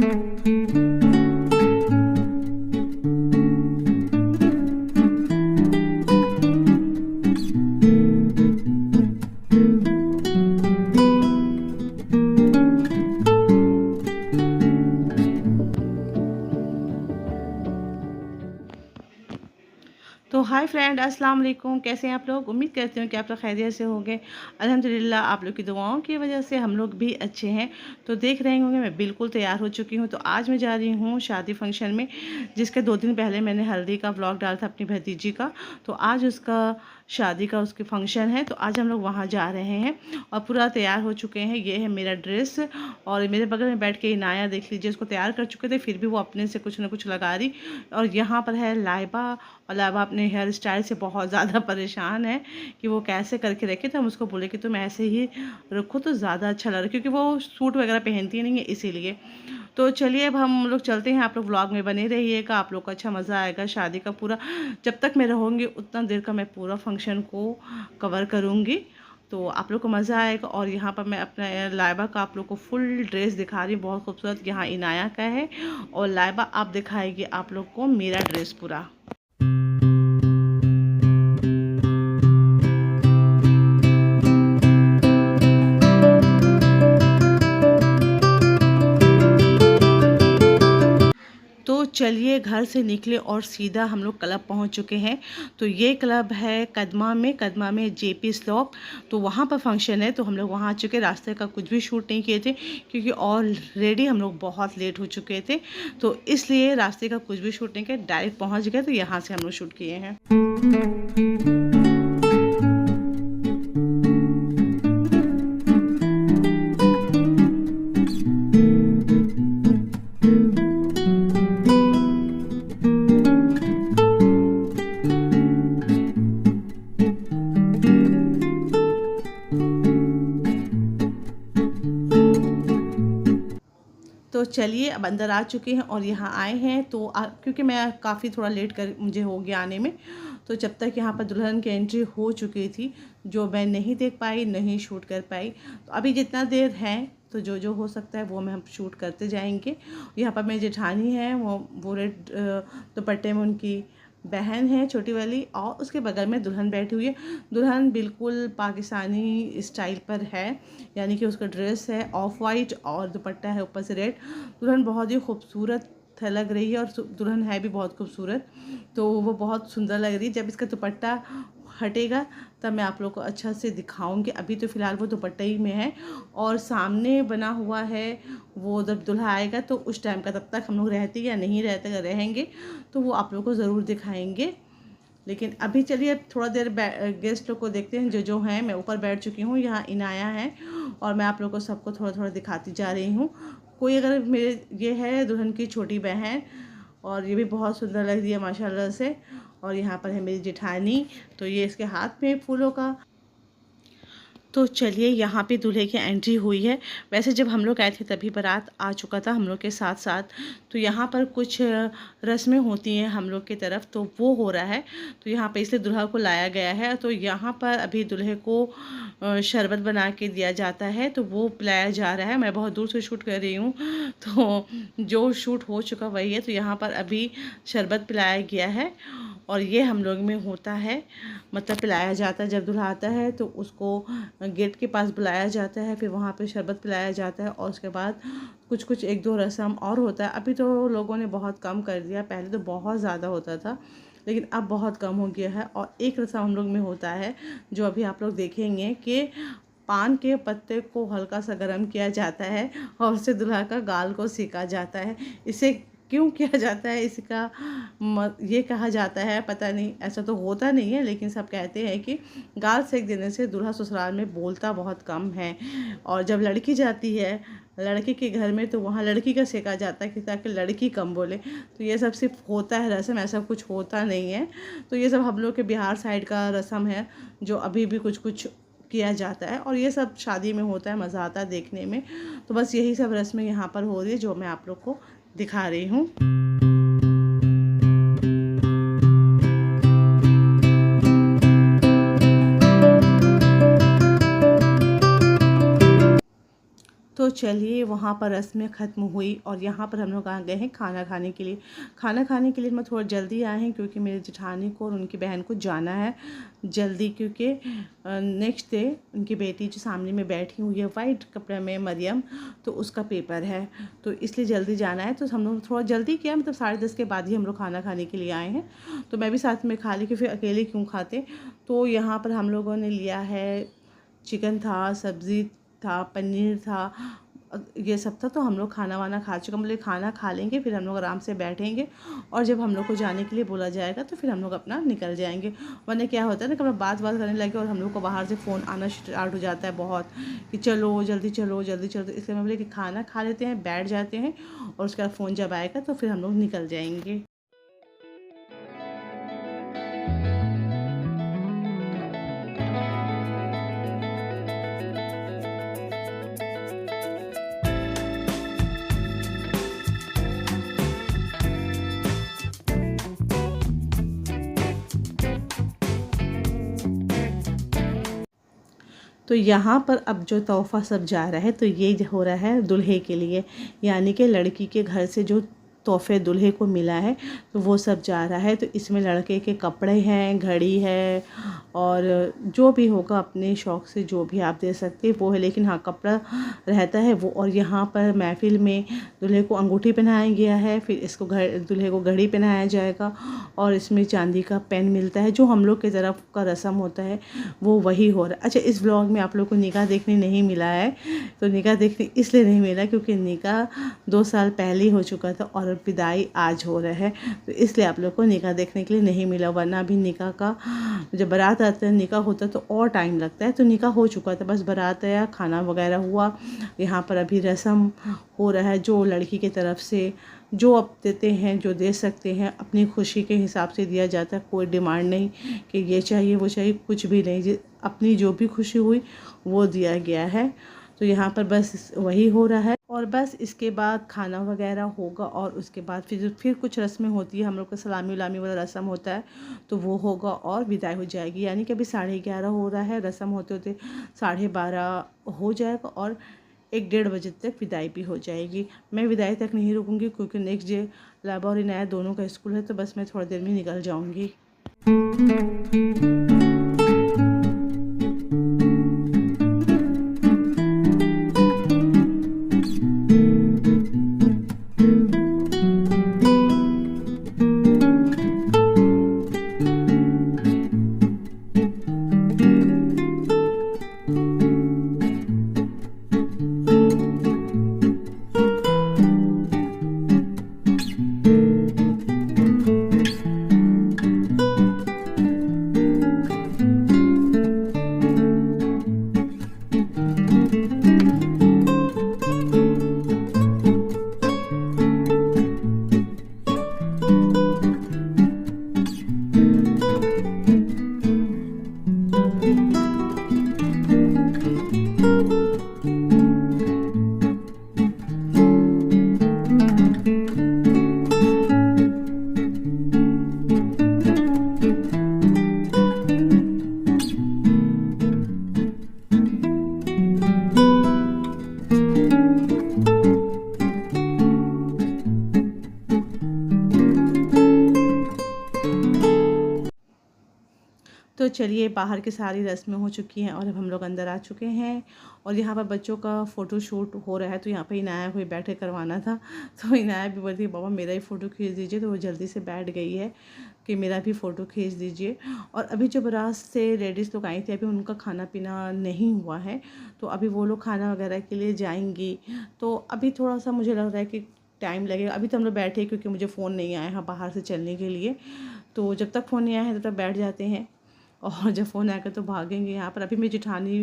तो hi friend, अस्सलाम वालेकुम। कैसे हैं आप लोग? उम्मीद करती हूँ कि आप लोग खैरियत से होंगे। अल्हम्दुलिल्लाह आप लोग की दुआओं की वजह से हम लोग भी अच्छे हैं। तो देख रहे होंगे मैं बिल्कुल तैयार हो चुकी हूँ। तो आज मैं जा रही हूँ शादी फंक्शन में, जिसके 2 दिन पहले मैंने हल्दी का व्लॉग डाला था अपनी भतीजी का। तो आज उसका शादी का उसके फंक्शन है, तो आज हम लोग वहाँ जा रहे हैं और पूरा तैयार हो चुके हैं। ये है मेरा ड्रेस और मेरे बगल में बैठ के इनाया, देख लीजिए, उसको तैयार कर चुके थे, फिर भी वो अपने से कुछ ना कुछ लगा रही। और यहाँ पर है लाइबा, और लाइबा अपने हेयर स्टाइल से बहुत ज़्यादा परेशान है कि वो कैसे करके रखे। तो हम उसको बोले कि तुम ऐसे ही रखो तो ज़्यादा अच्छा लग रहा है, क्योंकि वो सूट वगैरह पहनती नहीं है इसीलिए। तो चलिए अब हम लोग चलते हैं। आप लोग व्लॉग में बने रहिएगा, आप लोग को अच्छा मज़ा आएगा शादी का पूरा। जब तक मैं रहूँगी उतना देर का मैं पूरा फंक्शन को कवर करूँगी, तो आप लोग को मज़ा आएगा। और यहाँ पर मैं अपना लाइबा का आप लोग को फुल ड्रेस दिखा रही हूँ, बहुत खूबसूरत। यहाँ इनाया का है और लाइबा आप दिखाएगी आप लोग को मेरा ड्रेस पूरा। तो चलिए घर से निकले और सीधा हम लोग क्लब पहुंच चुके हैं। तो ये क्लब है कदमा में जेपी स्लॉप। तो वहाँ पर फंक्शन है, तो हम लोग वहाँ आ चुके। रास्ते का कुछ भी शूट नहीं किए थे, क्योंकि ऑलरेडी हम लोग बहुत लेट हो चुके थे, तो इसलिए रास्ते का कुछ भी शूट नहीं किया, डायरेक्ट पहुँच गए। तो यहाँ से हम लोग शूट किए हैं। तो चलिए अब अंदर आ चुके हैं और यहाँ आए हैं। तो क्योंकि मैं काफ़ी थोड़ा लेट कर मुझे हो गया आने में, तो जब तक यहाँ पर दुल्हन की एंट्री हो चुकी थी, जो मैं नहीं देख पाई, नहीं शूट कर पाई। तो अभी जितना देर है, तो जो जो हो सकता है वो मैं हम शूट करते जाएंगे। यहाँ पर मेरी जेठानी है, वो रेड दुपट्टे में उनकी बहन है छोटी वाली, और उसके बगल में दुल्हन बैठी हुई है। दुल्हन बिल्कुल पाकिस्तानी स्टाइल पर है, यानी कि उसका ड्रेस है ऑफ वाइट और दुपट्टा है ऊपर से रेड। दुल्हन बहुत ही खूबसूरत लग रही है, और दुल्हन है भी बहुत खूबसूरत, तो वो बहुत सुंदर लग रही है। जब इसका दुपट्टा हटेगा तब मैं आप लोग को अच्छा से दिखाऊंगी। अभी तो फ़िलहाल वो दुपट्टे ही में है, और सामने बना हुआ है। वो जब दुल्हा आएगा तो उस टाइम का, तब तक हम लोग रहते या नहीं रहते, अगर रहेंगे तो वो आप लोग को ज़रूर दिखाएंगे। लेकिन अभी चलिए अब थोड़ा देर गेस्ट लोग को देखते हैं। जो जो हैं, मैं ऊपर बैठ चुकी हूँ, यहाँ इनाया है, और मैं आप लोग को सबको थोड़ा थोड़ा दिखाती जा रही हूँ। कोई अगर मेरे, ये है दुल्हन की छोटी बहन, और ये भी बहुत सुंदर लग रही है माशाल्लाह से। और यहाँ पर है मेरी जेठानी, तो ये इसके हाथ में फूलों का। तो चलिए यहाँ पे दूल्हे की एंट्री हुई है। वैसे जब हम लोग आए थे तभी बारात आ चुका था हम लोग के साथ साथ। तो यहाँ पर कुछ रस्में होती हैं हम लोग की तरफ, तो वो हो रहा है। तो यहाँ पे इसलिए दूल्हा को लाया गया है। तो यहाँ पर अभी दूल्हे को शरबत बना के दिया जाता है, तो वो पिलाया जा रहा है। मैं बहुत दूर से शूट कर रही हूँ, तो जो शूट हो चुका वही है। तो यहाँ पर अभी शरबत पिलाया गया है, और ये हम लोग में होता है, मतलब पिलाया जाता है। जब दूल्हा आता है तो उसको गेट के पास बुलाया जाता है, फिर वहाँ पे शरबत पिलाया जाता है, और उसके बाद कुछ कुछ एक दो रस्म और होता है। अभी तो लोगों ने बहुत कम कर दिया, पहले तो बहुत ज़्यादा होता था, लेकिन अब बहुत कम हो गया है। और एक रस्म हम लोग में होता है, जो अभी आप लोग देखेंगे, कि पान के पत्ते को हल्का सा गर्म किया जाता है और उससे दूल्हा का गाल को सेका जाता है। इसे क्यों किया जाता है, इसका ये कहा जाता है, पता नहीं, ऐसा तो होता नहीं है, लेकिन सब कहते हैं कि गाल सेक देने से दूल्हा ससुराल में बोलता बहुत कम है। और जब लड़की जाती है लड़के के घर में, तो वहाँ लड़की का सेका जाता है कि ताकि लड़की कम बोले। तो ये सब सिर्फ होता है रस्म, ऐसा कुछ होता नहीं है। तो ये सब हम लोग के बिहार साइड का रस्म है, जो अभी भी कुछ कुछ किया जाता है, और ये सब शादी में होता है, मज़ा आता है देखने में। तो बस यही सब रस्में यहाँ पर हो रही है, जो मैं आप लोग को दिखा रही हूँ। तो तो चलिए वहाँ पर रस्में ख़त्म हुई और यहाँ पर हम लोग आ गए हैं खाना खाने के लिए। खाना खाने के लिए मैं थोड़ा जल्दी आए हैं क्योंकि मेरी जेठानी को और उनकी बहन को जाना है जल्दी, क्योंकि नेक्स्ट डे उनकी बेटी जो सामने में बैठी हुई है वाइट कपड़े में, मरियम, तो उसका पेपर है, तो इसलिए जल्दी जाना है। तो हम लोग थोड़ा जल्दी किया, मतलब 10:30 के बाद ही हम लोग खाना खाने के लिए आए हैं। तो मैं भी साथ में खा ली कि फिर अकेले क्यों खाते। तो यहाँ पर हम लोगों ने लिया है, चिकन था, सब्ज़ी था, पनीर था, ये सब था। तो हम लोग खाना वाना खा चुके, हम लोग खाना खा लेंगे फिर हम लोग आराम से बैठेंगे और जब हम लोग को जाने के लिए बोला जाएगा तो फिर हम लोग अपना निकल जाएंगे। वरना क्या होता है ना, कभी बात करने लगे और हम लोग को बाहर से फ़ोन आना स्टार्ट हो जाता है बहुत कि चलो जल्दी चलो जल्दी चलो। तो इसलिए मैं बोले कि खाना खा लेते हैं, बैठ जाते हैं और उसके बाद फ़ोन जब आएगा तो फिर हम लोग निकल जाएंगे। तो यहाँ पर अब जो तोहफ़ा सब जा रहा है तो ये हो रहा है दूल्हे के लिए, यानी कि लड़की के घर से जो तोहफ़े दूल्हे को मिला है तो वो सब जा रहा है। तो इसमें लड़के के कपड़े हैं, घड़ी है और जो भी होगा अपने शौक़ से जो भी आप दे सकते हैं वो है, लेकिन हाँ कपड़ा रहता है वो। और यहाँ पर महफ़िल में दूल्हे को अंगूठी पहनाया गया है, फिर इसको दूल्हे को घड़ी पहनाया जाएगा और इसमें चांदी का पेन मिलता है। जो हम लोग की तरफ का रस्म होता है वो वही हो रहा है। अच्छा, इस व्लॉग में आप लोग को निकाह देखने नहीं मिला है, तो निकाह देखने इसलिए नहीं मिला क्योंकि निकाह 2 साल पहले ही हो चुका था और विदाई आज हो रहा है, तो इसलिए आप लोग को निकाह देखने के लिए नहीं मिला। वरना अभी निकाह का जब बारात आता है, निकाह होता है तो और टाइम लगता है। तो निकाह हो चुका था, बस बारात आया, खाना वगैरह हुआ। यहाँ पर अभी रस्म हो रहा है, जो लड़की की तरफ से जो अब देते हैं, जो दे सकते हैं अपनी खुशी के हिसाब से दिया जाता है। कोई डिमांड नहीं कि ये चाहिए वो चाहिए, कुछ भी नहीं, अपनी जो भी खुशी हुई वो दिया गया है। तो यहाँ पर बस वही हो रहा है और बस इसके बाद खाना वगैरह होगा और उसके बाद फिर कुछ रस्में होती है। हम लोग का सलामी उलामी वाला रस्म होता है तो वो होगा और विदाई हो जाएगी। यानी कि अभी 11:30 हो रहा है, रस्म होते होते 12:30 हो जाएगा और 1-1:30 बजे तक विदाई भी हो जाएगी। मैं विदाई तक नहीं रुकूंगी क्योंकि नेक्स्ट डे लाबा और इनाया दोनों का स्कूल है, तो बस मैं थोड़ी देर में निकल जाऊंगी। तो चलिए, बाहर की सारी रस्में हो चुकी हैं और अब हम लोग अंदर आ चुके हैं और यहाँ पर बच्चों का फ़ोटो शूट हो रहा है। तो यहाँ पे इनाया को बैठ के करवाना था, तो इनाया भी बोलती है बाबा मेरा ही फ़ोटो खींच दीजिए, तो वो जल्दी से बैठ गई है कि मेरा भी फ़ोटो खींच दीजिए। और अभी जो बारात से लेडीज़ लोग आई थी, अभी उनका खाना पीना नहीं हुआ है, तो अभी वो लोग खाना वगैरह के लिए जाएंगी। तो अभी थोड़ा सा मुझे लग रहा है कि टाइम लगेगा। अभी तो हम लोग बैठे क्योंकि मुझे फ़ोन नहीं आया है बाहर से चलने के लिए, तो जब तक फ़ोन नहीं आया है तब तक बैठ जाते हैं और जब फ़ोन आएगा तो भागेंगे। यहाँ पर अभी मेरी जेठानी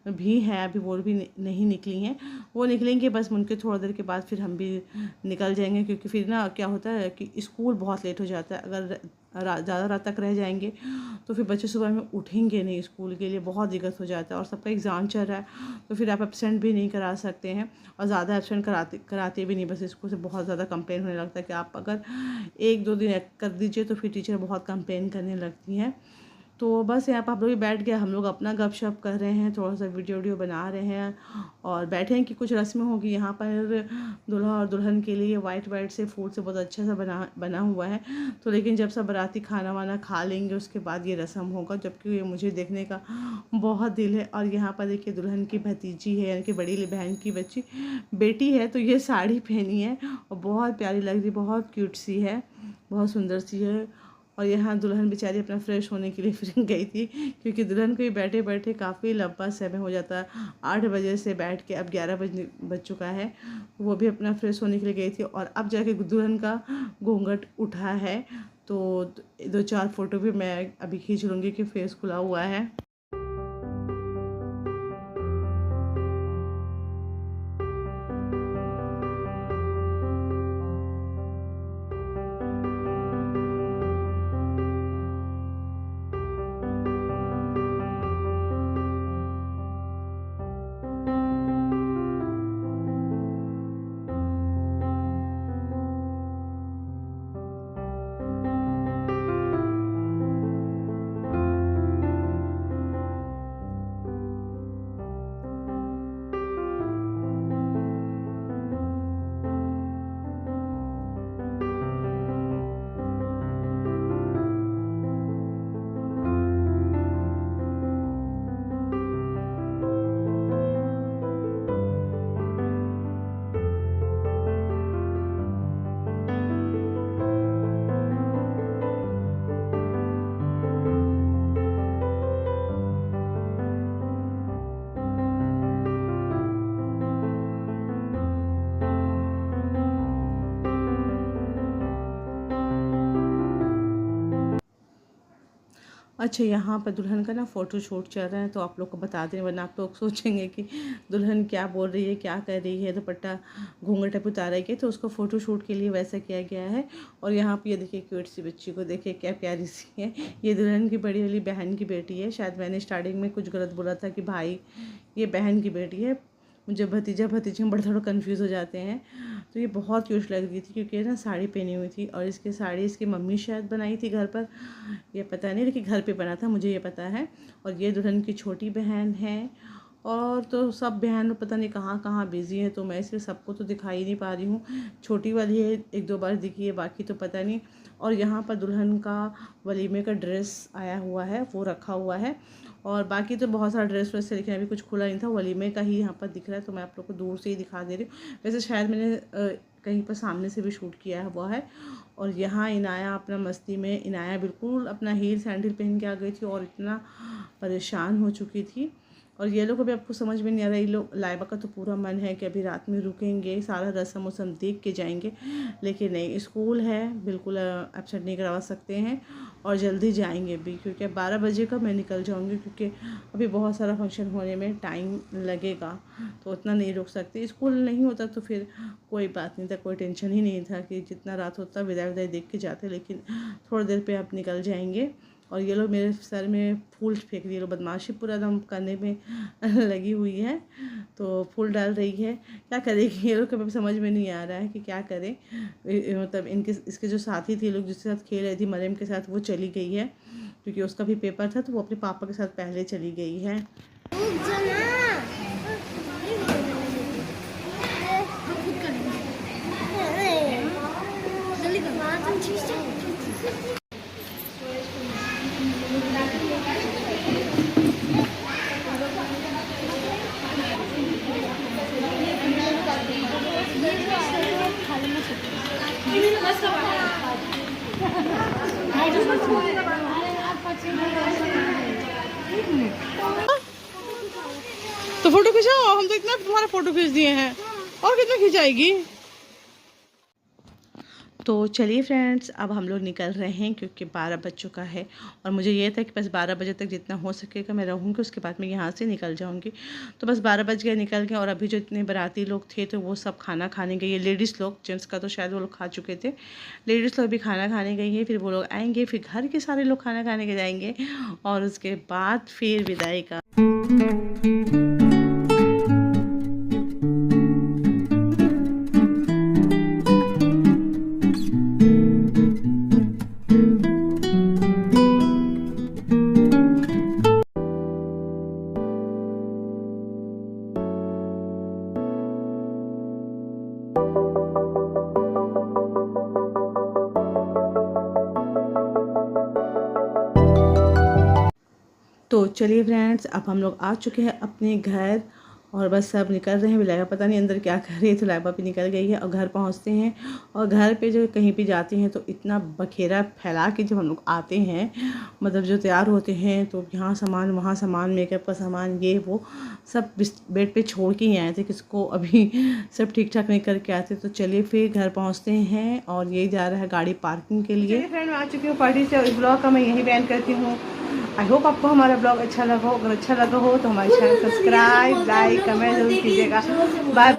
भी हैं, अभी वो भी नहीं निकली हैं, वो निकलेंगे बस उनके थोड़ा देर के बाद फिर हम भी निकल जाएंगे। क्योंकि फिर ना क्या होता है कि स्कूल बहुत लेट हो जाता है, अगर ज़्यादा रात तक रह जाएंगे तो फिर बच्चे सुबह में उठेंगे नहीं स्कूल के लिए, बहुत दिक्कत हो जाता है। और सबका एग्ज़ाम चल रहा है तो फिर आप एब्सेंट भी नहीं करा सकते हैं और ज़्यादा एब्सेंट कराते भी नहीं, बस स्कूल से बहुत ज़्यादा कंप्लेन होने लगता है कि आप अगर 1-2 दिन कर दीजिए तो फिर टीचर बहुत कंप्लेन करने लगती हैं। तो बस यहाँ पर आप लोग भी बैठ गए, हम लोग अपना गपशप कर रहे हैं, थोड़ा सा वीडियो बना रहे हैं और बैठे हैं कि कुछ रस्में होगी यहाँ पर दूल्हा और दुल्हन के लिए। वाइट से फूल से बहुत अच्छा सा बना हुआ है। तो लेकिन जब सब बाराती खाना वाना खा लेंगे उसके बाद ये रस्म होगा, जबकि ये मुझे देखने का बहुत दिल है। और यहाँ पर देखिए दुल्हन की भतीजी है, यानी कि बड़ी बहन की बेटी है, तो ये साड़ी पहनी है और बहुत प्यारी लग रही, बहुत क्यूट सी है, बहुत सुंदर सी है। और यहाँ दुल्हन बेचारी अपना फ्रेश होने के लिए फिर गई थी, क्योंकि दुल्हन को ही बैठे बैठे काफ़ी लंबा समय हो जाता है। 8 बजे से बैठ के अब 11 बज चुका है। वो भी अपना फ्रेश होने के लिए गई थी और अब जाके दुल्हन का घूंघट उठा है। तो 2-4 फ़ोटो भी मैं अभी खींच लूँगी कि फेस खुला हुआ है। अच्छा, यहाँ पर दुल्हन का ना फ़ोटो शूट चल रहा है, तो आप लोग को बता दें, वरना आप लोग सोचेंगे कि दुल्हन क्या बोल रही है, क्या कर रही है, दुपट्टा घूंघट पे उतारा गया, तो उसको फ़ोटो शूट के लिए वैसा किया गया है। और यहाँ पे ये देखिए क्यूट सी बच्ची को, देखिए क्या प्यारी सी है। ये दुल्हन की बड़ी वाली बहन की बेटी है। शायद मैंने स्टार्टिंग में कुछ गलत बोला था कि भाई, ये बहन की बेटी है। मुझे भतीजा भतीजी में बड़े थोड़ा कन्फ्यूज़ हो जाते हैं। तो ये बहुत क्यूट लग रही थी, क्योंकि ना साड़ी पहनी हुई थी और इसकी साड़ी इसकी मम्मी शायद बनाई थी घर पर, ये पता नहीं, लेकिन घर पे बना था, मुझे ये पता है। और ये दुल्हन की छोटी बहन है। और तो सब बहन पता नहीं कहाँ कहाँ बिज़ी हैं, तो मैं इसलिए सबको तो दिखाई नहीं पा रही हूँ। छोटी वाली है 1-2 बार दिखी है, बाकी तो पता नहीं। और यहाँ पर दुल्हन का वलीमे का ड्रेस आया हुआ है, वो रखा हुआ है। और बाकी तो बहुत सारा ड्रेस वैसे, लेकिन अभी कुछ खुला नहीं था, वलीमे का ही यहाँ पर दिख रहा है, तो मैं आप लोग को दूर से ही दिखा दे रही हूँ। वैसे शायद मैंने कहीं पर सामने से भी शूट किया हुआ है। और यहाँ इनाया अपना मस्ती में, इनाया बिल्कुल अपना हील सैंडल पहन के आ गई थी और इतना परेशान हो चुकी थी। और ये लोग अभी आपको समझ में नहीं आ रहा, ये लोग लाइबा का तो पूरा मन है कि अभी रात में रुकेंगे, सारा रस्म वसम देख के जाएंगे, लेकिन नहीं, स्कूल है, बिल्कुल एब्सेंट नहीं करवा सकते हैं। और जल्दी जाएंगे भी, क्योंकि 12 बजे का मैं निकल जाऊंगी, क्योंकि अभी बहुत सारा फंक्शन होने में टाइम लगेगा, तो उतना नहीं रुक सकते। स्कूल नहीं होता तो फिर कोई बात नहीं था, कोई टेंशन ही नहीं था कि जितना रात होता विदाई देख के जाते, लेकिन थोड़ी देर पे आप निकल जाएंगे। और ये लोग मेरे सर में फूल फेंक रही है, लोग बदमाशी पूरा दम करने में लगी हुई है, तो फूल डाल रही है। क्या करेगी ये लोग, कभी समझ में नहीं आ रहा है कि क्या करें। मतलब इसके जो साथी थे, लोग जिसके साथ खेल रही थी मरियम के साथ, वो चली गई है, क्योंकि उसका भी पेपर था, तो वो अपने पापा के साथ पहले चली गई है। तो फोटो खिंचाओ, हम तो इतना तुम्हारा फोटो खींच दिए हैं, और कितना खिंचाएगी। तो चलिए फ्रेंड्स, अब हम लोग निकल रहे हैं, क्योंकि 12 बज चुका है। और मुझे ये था कि बस 12 बजे तक जितना हो सकेगा मैं रहूँगी, उसके बाद मैं यहाँ से निकल जाऊँगी। तो बस 12 बज गए, निकल गए। और अभी जो इतने बाराती लोग थे, तो वो सब खाना खाने गए। लेडीज़ लोग, जेंट्स का तो शायद वो लोग खा चुके थे, लेडीज़ लोग भी खाना खाने गई है। फिर वो लोग आएँगे, फिर घर के सारे लोग खाना खाने के जाएंगे, और उसके बाद फिर विदाई का। तो चलिए फ्रेंड्स, अब हम लोग आ चुके हैं अपने घर और बस सब निकल रहे हैं। लाइबा पता नहीं अंदर क्या कर रही है, तो लाइबा भी निकल गई है और घर पहुंचते हैं। और घर पे जो कहीं भी जाते हैं तो इतना बखेरा फैला के जब हम लोग आते हैं, मतलब जो तैयार होते हैं तो यहाँ सामान वहाँ सामान, मेकअप का सामान, ये वो सब बेड पे छोड़ के ही आए थे, किसको अभी सब ठीक ठाक नहीं करके आए थे। तो चलिए फिर घर पहुँचते हैं और ये जा रहा है गाड़ी पार्किंग के लिए। फ्रेंड मैं आ चुकी हूँ पार्टी से और इस ब्लॉग का मैं यही बयान करती हूँ। आई होप आपको हमारा ब्लॉग अच्छा लगा हो। अगर अच्छा लगा हो तो हमारे चैनल सब्सक्राइब, लाइक, कमेंट जरूर कीजिएगा। बाय।